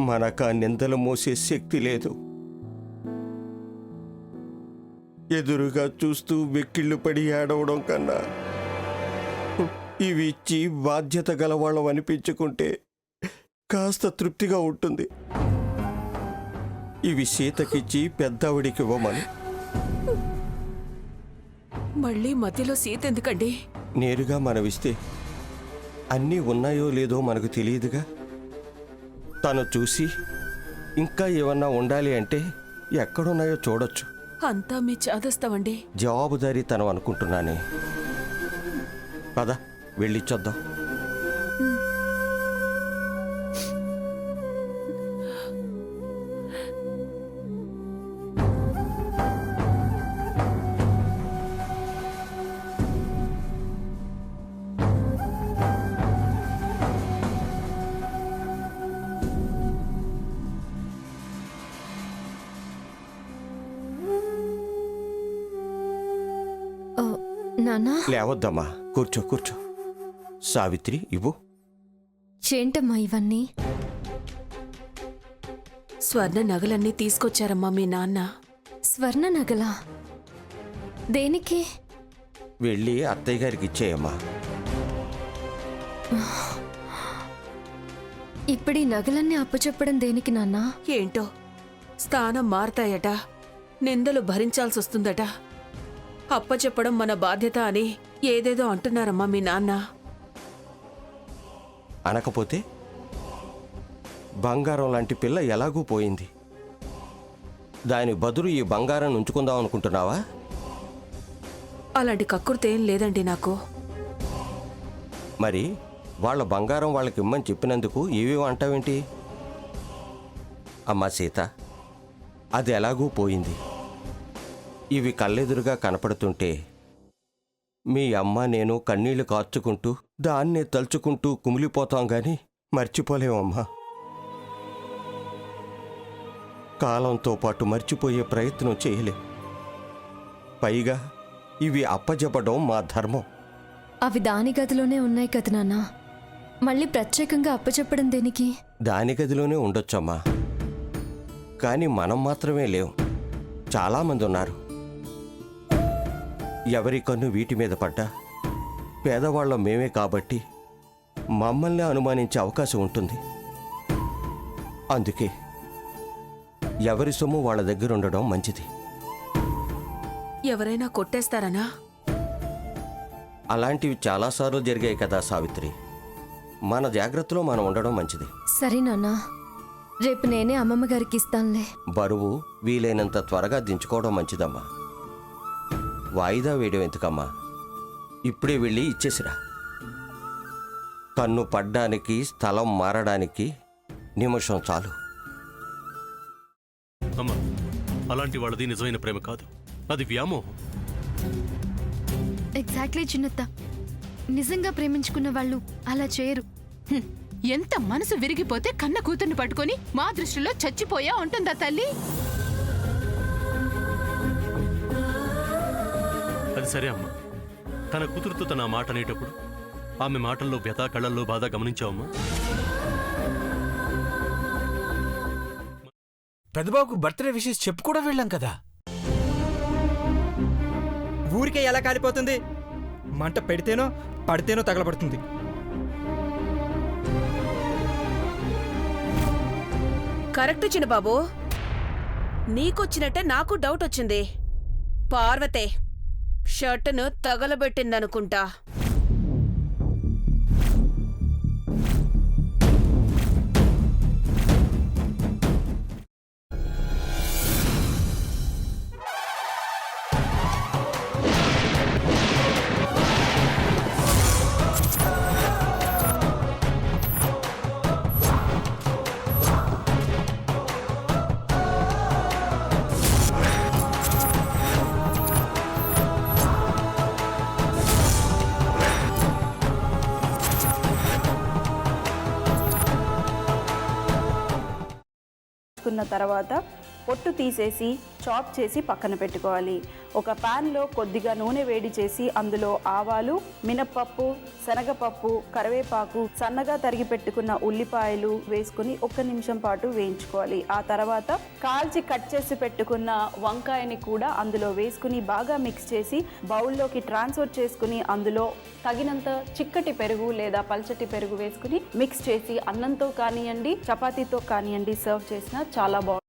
మనకు ఆ నిందలు మోసే శక్తి లేదు. ఎదురుగా చూస్తూ వెక్కిళ్ళు పడి ఏడవడం కన్నా ఇవి ఇచ్చి బాధ్యత గలవాళ్ళం అనిపించుకుంటే కాస్త తృప్తిగా ఉంటుంది. ఇవి సీతకిచ్చి పెద్దవిడికి ఇవ్వమని. మళ్ళీ మధ్యలో సీత ఎందుకండి? నేరుగా మనవిస్తే అన్నీ ఉన్నాయో లేదో మనకు తెలియదుగా. తను చూసి ఇంకా ఏమన్నా ఉండాలి అంటే ఎక్కడున్నాయో చూడొచ్చు. అంతా మీ చాదస్తామండి. జవాబుదారీ తను అనుకుంటున్నానే. పద వెళ్ళిచ్చొద్దాం. నానా, లేవద్దమ్మా, కూర్చో కూర్చో. సావిత్రి ఇవ్వు. ఏంటమ్మా ఇవన్నీ? స్వర్ణ నగలన్నీ తీసుకొచ్చారమ్మా మీ నాన్న. స్వర్ణ నగలా? దేనికి? వెళ్ళి అత్తయ్య గారికి ఇచ్చేయమ్మా. ఇప్పుడు ఈ నగలన్నీ అప్పచెప్పడం దేనికి నాన్నా? ఏంటో స్థానం మారతాయట, నిందలు భరించాల్సి వస్తుందట, అప్పచెప్పడం మన బాధ్యత అని ఏదేదో అంటున్నారమ్మా మీ నాన్న. అనకపోతే బంగారం లాంటి పిల్ల ఎలాగూ పోయింది. దాని బదులు ఈ బంగారం ఉంచుకుందాం అనుకుంటున్నావా? అలాంటి కక్కుర్తేం లేదండి నాకు. మరి వాళ్ళ బంగారం వాళ్ళకి ఇమ్మని చెప్పినందుకు ఏవేవో అంటావేంటి? అమ్మా సీత, అది ఎలాగూ పోయింది. ఇవి కళ్ళెదురుగా కనపడుతుంటే మీ అమ్మ నేను కన్నీళ్లు కార్చుకుంటూ దాన్నే తలుచుకుంటూ కుమిలిపోతాం గాని మర్చిపోలేమమ్మా. కాలంతో పాటు మర్చిపోయే ప్రయత్నం చేయలేం. పైగా ఇవి అప్పజెప్పడం మా ధర్మం. అవి దాని గదిలోనే ఉన్నాయి కదా నాన్న, మళ్ళీ ప్రత్యేకంగా అప్పచెప్పడం దేనికి? దాని గదిలోనే ఉండొచ్చమ్మా, కానీ మనం మాత్రమే లేవు, చాలామంది ఉన్నారు. ఎవరి కన్ను వీటి మీద పడ్డా పేదవాళ్ళం మేమే కాబట్టి మమ్మల్ని అనుమానించే అవకాశం ఉంటుంది. అందుకే ఎవరి సొమ్ము వాళ్ళ దగ్గర ఉండడం మంచిది. ఎవరైనా కొట్టేస్తారనా? అలాంటివి చాలాసార్లు జరిగాయి కదా సావిత్రి. మన జాగ్రత్తలో మనం ఉండడం మంచిది. సరే నాన్న, రేపు నేనే అమ్మమ్మ గారికి ఇస్తానులే. బరువు వీలైనంత త్వరగా దించుకోవడం మంచిదమ్మా. వాయిదా వేయడం ఎందుకమ్మా? ఇప్పుడే వెళ్ళి ఇచ్చేసిరా. కన్ను పడ్డానికి స్థలం మారడానికి నిమిషం చాలు. అమ్మా, అలాంటి వాళ్ళది నిజమైన ప్రేమ కాదు, అది వ్యామోహం. ఎగ్జాక్ట్లీ చిన్నత్త, నిజంగా ప్రేమించుకున్న వాళ్ళు అలా చేయరు. ఎంత మనసు విరిగిపోతే కన్న కూతుర్ని పట్టుకొని మా దృష్టిలో చచ్చిపోయా ఉంటుందా తల్లి? అది సరే అమ్మా, తన కూతురుతో తన మాట అనేటప్పుడు ఆమె మాటల్లో వ్యథ, కళ్ళల్లో బాధ గమనించావమ్మా? పెద్దబాబుకు బర్త్డే విషెస్ చెప్పు కూడా వెళ్ళాం కదా. ఊరికే ఎలా కాలిపోతుంది? మంట పెడితేనో పడితేనో తగలబడుతుంది. కరెక్ట్ చిన్నబాబు, నీకొచ్చినట్టే నాకు డౌట్ వచ్చింది. పార్వతే షర్టును తగలబెట్టిందనుకుంటా. తర్వాత పొట్టు తీసేసి చాప్ చేసి పక్కన పెట్టుకోవాలి. ఒక ప్యాన్లో కొద్దిగా నూనె వేడి చేసి అందులో ఆవాలు, మినప్పప్పు, శనగపప్పు, కరివేపాకు, సన్నగా తరిగి పెట్టుకున్న ఉల్లిపాయలు వేసుకుని 1 నిమిషం పాటు వేయించుకోవాలి. ఆ తర్వాత కాల్చి కట్ చేసి పెట్టుకున్న వంకాయని కూడా అందులో వేసుకుని బాగా మిక్స్ చేసి బౌల్లోకి ట్రాన్స్ఫర్ చేసుకుని అందులో తగినంత చిక్కటి పెరుగు లేదా పల్చటి పెరుగు వేసుకుని మిక్స్ చేసి అన్నంతో కానివ్వండి, చపాతీతో కానివ్వండి సర్వ్ చేసినా చాలా బాగుంటుంది.